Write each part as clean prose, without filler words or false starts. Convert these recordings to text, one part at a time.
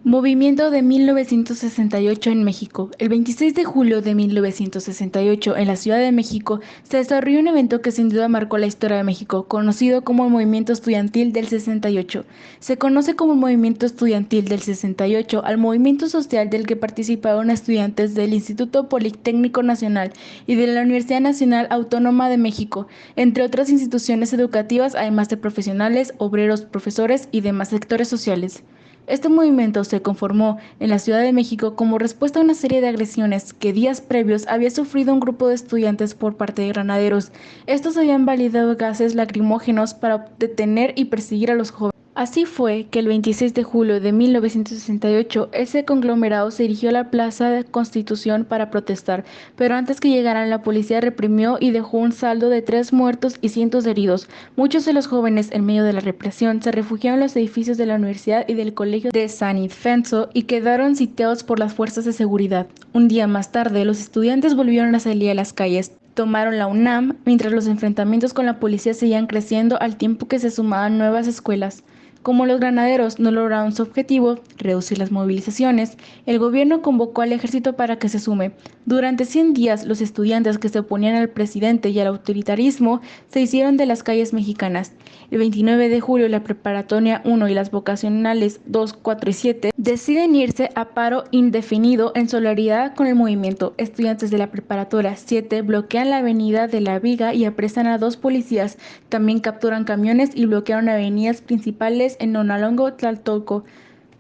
Movimiento de 1968 en México. El 26 de julio de 1968, en la Ciudad de México, se desarrolló un evento que sin duda marcó la historia de México, conocido como el Movimiento Estudiantil del 68. Se conoce como el Movimiento Estudiantil del 68 al movimiento social del que participaron estudiantes del Instituto Politécnico Nacional y de la Universidad Nacional Autónoma de México, entre otras instituciones educativas, además de profesionales, obreros, profesores y demás sectores sociales. Este movimiento se conformó en la Ciudad de México como respuesta a una serie de agresiones que días previos había sufrido un grupo de estudiantes por parte de granaderos. Estos habían validado gases lacrimógenos para detener y perseguir a los jóvenes. Así fue que el 26 de julio de 1968 ese conglomerado se dirigió a la Plaza de Constitución para protestar, pero antes que llegaran la policía reprimió y dejó un saldo de 3 muertos y cientos de heridos. Muchos de los jóvenes, en medio de la represión, se refugiaron en los edificios de la universidad y del colegio de San Ildefonso y quedaron sitiados por las fuerzas de seguridad. Un día más tarde, los estudiantes volvieron a salir a las calles. Tomaron la UNAM, mientras los enfrentamientos con la policía seguían creciendo al tiempo que se sumaban nuevas escuelas. Como los granaderos no lograron su objetivo, reducir las movilizaciones, el gobierno convocó al ejército para que se sume. Durante 100 días, los estudiantes que se oponían al presidente y al autoritarismo se hicieron de las calles mexicanas. El 29 de julio, la Preparatoria 1 y las vocacionales 2, 4 y 7 deciden irse a paro indefinido en solidaridad con el movimiento. Estudiantes de la Preparatoria 7 bloquean la avenida de la Viga y apresan a 2 policías. También capturan camiones y bloquearon avenidas principales en Nonalongo, Tlaltolco.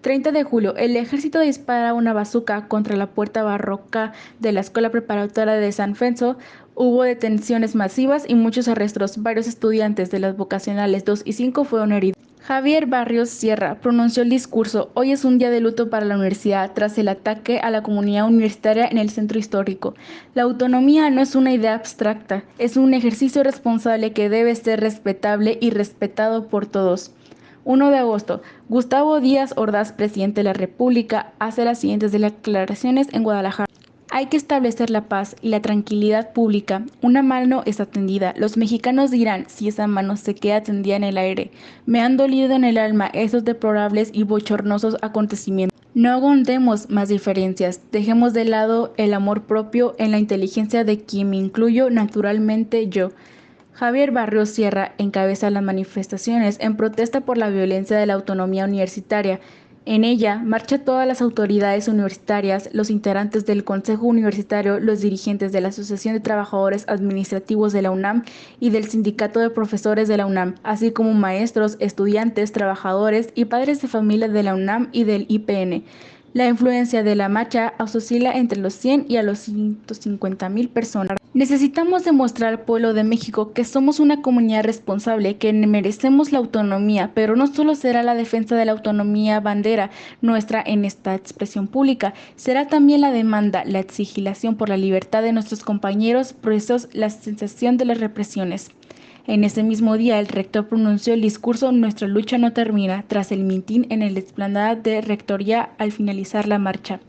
30 de julio, el ejército dispara una bazuca contra la puerta barroca de la Escuela Preparatoria de San Fenso. Hubo detenciones masivas y muchos arrestos. Varios estudiantes de las vocacionales 2 y 5 fueron heridos. Javier Barrios Sierra pronunció el discurso: "Hoy es un día de luto para la universidad tras el ataque a la comunidad universitaria en el centro histórico. La autonomía no es una idea abstracta, es un ejercicio responsable que debe ser respetable y respetado por todos". 1 de agosto, Gustavo Díaz Ordaz, presidente de la República, hace las siguientes declaraciones en Guadalajara. Hay que establecer la paz y la tranquilidad pública. Una mano está tendida. Los mexicanos dirán si esa mano se queda tendida en el aire. Me han dolido en el alma esos deplorables y bochornosos acontecimientos. No agondemos más diferencias. Dejemos de lado el amor propio en la inteligencia de quien me incluyo naturalmente yo. Javier Barrios Sierra encabeza las manifestaciones en protesta por la violencia de la autonomía universitaria. En ella marchan todas las autoridades universitarias, los integrantes del Consejo Universitario, los dirigentes de la Asociación de Trabajadores Administrativos de la UNAM y del Sindicato de Profesores de la UNAM, así como maestros, estudiantes, trabajadores y padres de familia de la UNAM y del IPN. La influencia de la marcha oscila entre los 100 y a los 150,000 personas. Necesitamos demostrar al pueblo de México que somos una comunidad responsable, que merecemos la autonomía, pero no solo será la defensa de la autonomía bandera nuestra en esta expresión pública, será también la demanda, la exigilación por la libertad de nuestros compañeros presos, la sensación de las represiones. En ese mismo día, el rector pronunció el discurso "Nuestra lucha no termina", tras el mitin en la explanada de Rectoría al finalizar la marcha.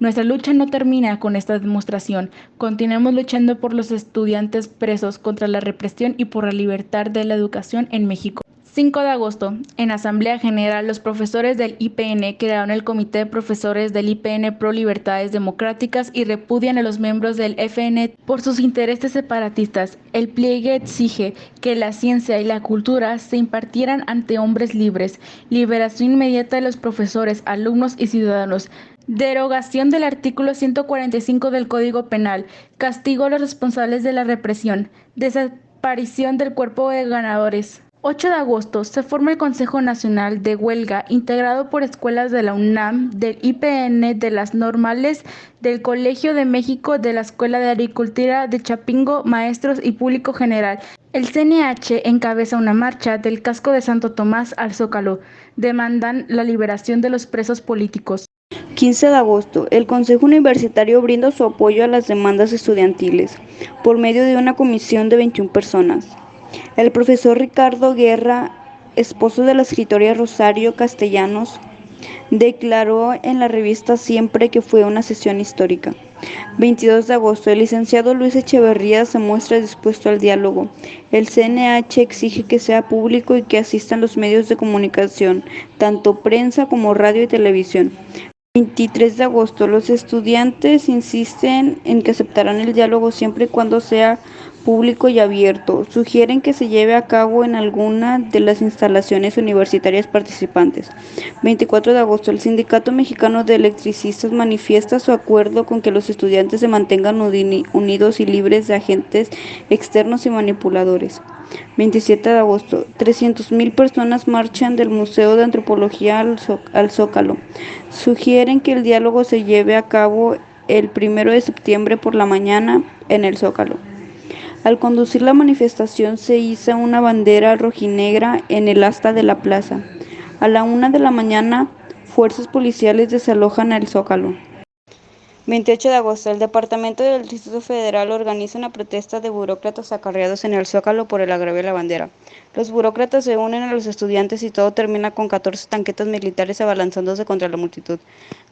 Nuestra lucha no termina con esta demostración. Continuamos luchando por los estudiantes presos, contra la represión y por la libertad de la educación en México. 5 de agosto. En Asamblea General, los profesores del IPN crearon el Comité de Profesores del IPN Pro Libertades Democráticas y repudian a los miembros del FN por sus intereses separatistas. El pliegue exige que la ciencia y la cultura se impartieran ante hombres libres, liberación inmediata de los profesores, alumnos y ciudadanos, derogación del artículo 145 del Código Penal, castigo a los responsables de la represión, desaparición del cuerpo de ganadores. 8 de agosto se forma el Consejo Nacional de Huelga, integrado por escuelas de la UNAM, del IPN, de las normales, del Colegio de México, de la Escuela de Agricultura de Chapingo, maestros y público general. El CNH encabeza una marcha del Casco de Santo Tomás al Zócalo. Demandan la liberación de los presos políticos. 15 de agosto, el Consejo Universitario brinda su apoyo a las demandas estudiantiles por medio de una comisión de 21 personas. El profesor Ricardo Guerra, esposo de la escritora Rosario Castellanos, declaró en la revista Siempre que fue una sesión histórica. 22 de agosto. El licenciado Luis Echeverría se muestra dispuesto al diálogo. El CNH exige que sea público y que asistan los medios de comunicación, tanto prensa como radio y televisión. 23 de agosto. Los estudiantes insisten en que aceptarán el diálogo siempre y cuando sea público y abierto. Sugieren que se lleve a cabo en alguna de las instalaciones universitarias participantes. 24 de agosto. El Sindicato Mexicano de Electricistas manifiesta su acuerdo con que los estudiantes se mantengan unidos y libres de agentes externos y manipuladores. 27 de agosto. 300,000 personas marchan del Museo de Antropología al Zócalo. Sugieren que el diálogo se lleve a cabo el 1 de septiembre por la mañana en el Zócalo. Al conducir la manifestación se iza una bandera rojinegra en el asta de la plaza. A la 1 de la mañana, fuerzas policiales desalojan el Zócalo. 28 de agosto. El Departamento del Distrito Federal organiza una protesta de burócratas acarreados en el Zócalo por el agravio de la bandera. Los burócratas se unen a los estudiantes y todo termina con 14 tanquetas militares abalanzándose contra la multitud.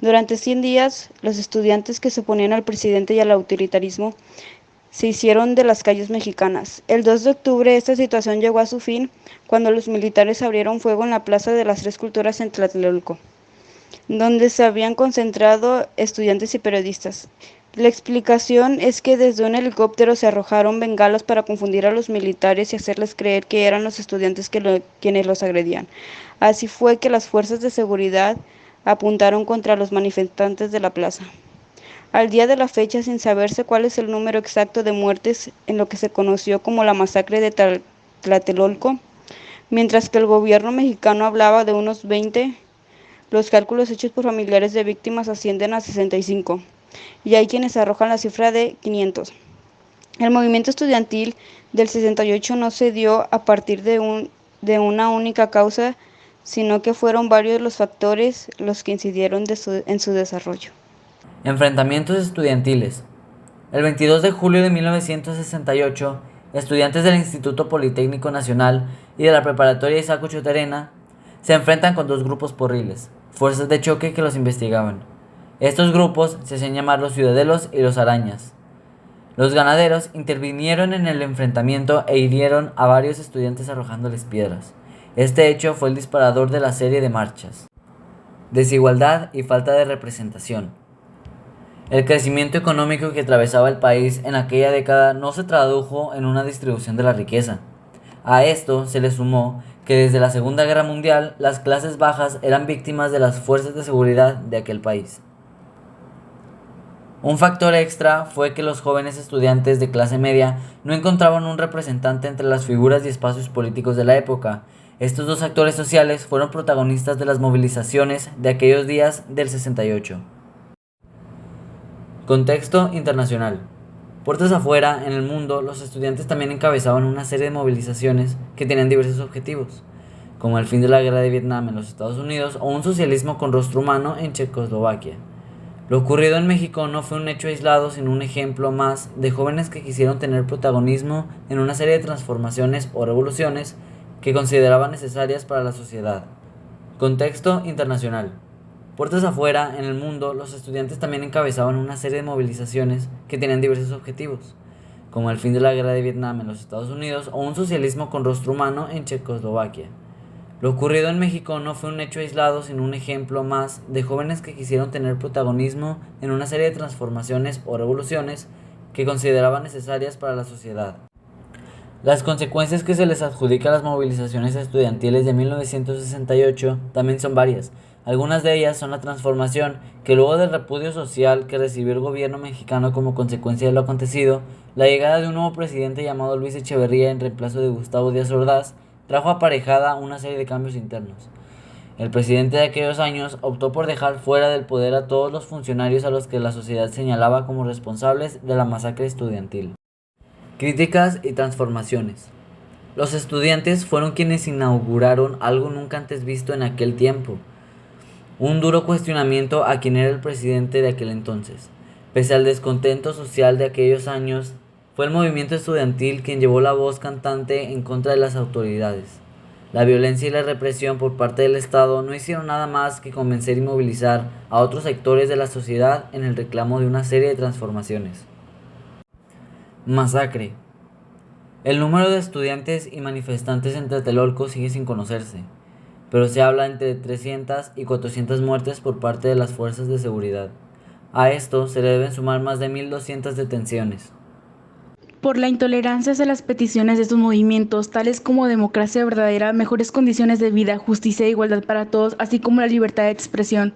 Durante 100 días, los estudiantes que se oponían al presidente y al autoritarismo se hicieron de las calles mexicanas. El 2 de octubre esta situación llegó a su fin cuando los militares abrieron fuego en la Plaza de las Tres Culturas en Tlatelolco, donde se habían concentrado estudiantes y periodistas. La explicación es que desde un helicóptero se arrojaron bengalas para confundir a los militares y hacerles creer que eran los estudiantes quienes los agredían. Así fue que las fuerzas de seguridad apuntaron contra los manifestantes de la plaza. Al día de la fecha, sin saberse cuál es el número exacto de muertes en lo que se conoció como la masacre de Tlatelolco, mientras que el gobierno mexicano hablaba de unos 20, los cálculos hechos por familiares de víctimas ascienden a 65, y hay quienes arrojan la cifra de 500. El movimiento estudiantil del 68 no se dio a partir de una única causa, sino que fueron varios los factores los que incidieron en su desarrollo. Enfrentamientos estudiantiles. El 22 de julio de 1968, estudiantes del Instituto Politécnico Nacional y de la Preparatoria Isaac Uchoterena se enfrentan con dos grupos porriles, fuerzas de choque que los investigaban. Estos grupos se hacían llamar los Ciudadelos y los Arañas. Los ganaderos intervinieron en el enfrentamiento e hirieron a varios estudiantes arrojándoles piedras. Este hecho fue el disparador de la serie de marchas. Desigualdad y falta de representación. El crecimiento económico que atravesaba el país en aquella década no se tradujo en una distribución de la riqueza. A esto se le sumó que desde la Segunda Guerra Mundial las clases bajas eran víctimas de las fuerzas de seguridad de aquel país. Un factor extra fue que los jóvenes estudiantes de clase media no encontraban un representante entre las figuras y espacios políticos de la época. Estos dos actores sociales fueron protagonistas de las movilizaciones de aquellos días del 68. Contexto internacional. Puertas afuera, en el mundo, los estudiantes también encabezaban una serie de movilizaciones que tenían diversos objetivos, como el fin de la guerra de Vietnam en los Estados Unidos o un socialismo con rostro humano en Checoslovaquia. Lo ocurrido en México no fue un hecho aislado, sino un ejemplo más de jóvenes que quisieron tener protagonismo en una serie de transformaciones o revoluciones que consideraban necesarias para la sociedad. Contexto internacional. Puertas afuera, en el mundo, los estudiantes también encabezaban una serie de movilizaciones que tenían diversos objetivos, como el fin de la guerra de Vietnam en los Estados Unidos o un socialismo con rostro humano en Checoslovaquia. Lo ocurrido en México no fue un hecho aislado, sino un ejemplo más de jóvenes que quisieron tener protagonismo en una serie de transformaciones o revoluciones que consideraban necesarias para la sociedad. Las consecuencias que se les adjudica a las movilizaciones estudiantiles de 1968 también son varias. Algunas de ellas son la transformación que luego del repudio social que recibió el gobierno mexicano como consecuencia de lo acontecido, la llegada de un nuevo presidente llamado Luis Echeverría en reemplazo de Gustavo Díaz Ordaz trajo aparejada una serie de cambios internos. El presidente de aquellos años optó por dejar fuera del poder a todos los funcionarios a los que la sociedad señalaba como responsables de la masacre estudiantil. Críticas y transformaciones. Los estudiantes fueron quienes inauguraron algo nunca antes visto en aquel tiempo. Un duro cuestionamiento a quien era el presidente de aquel entonces. Pese al descontento social de aquellos años, fue el movimiento estudiantil quien llevó la voz cantante en contra de las autoridades. La violencia y la represión por parte del Estado no hicieron nada más que convencer y movilizar a otros sectores de la sociedad en el reclamo de una serie de transformaciones. Masacre. El número de estudiantes y manifestantes en Tlatelolco sigue sin conocerse, pero se habla entre 300 y 400 muertes por parte de las fuerzas de seguridad. A esto se le deben sumar más de 1.200 detenciones. Por la intolerancia hacia las peticiones de estos movimientos, tales como democracia verdadera, mejores condiciones de vida, justicia e igualdad para todos, así como la libertad de expresión,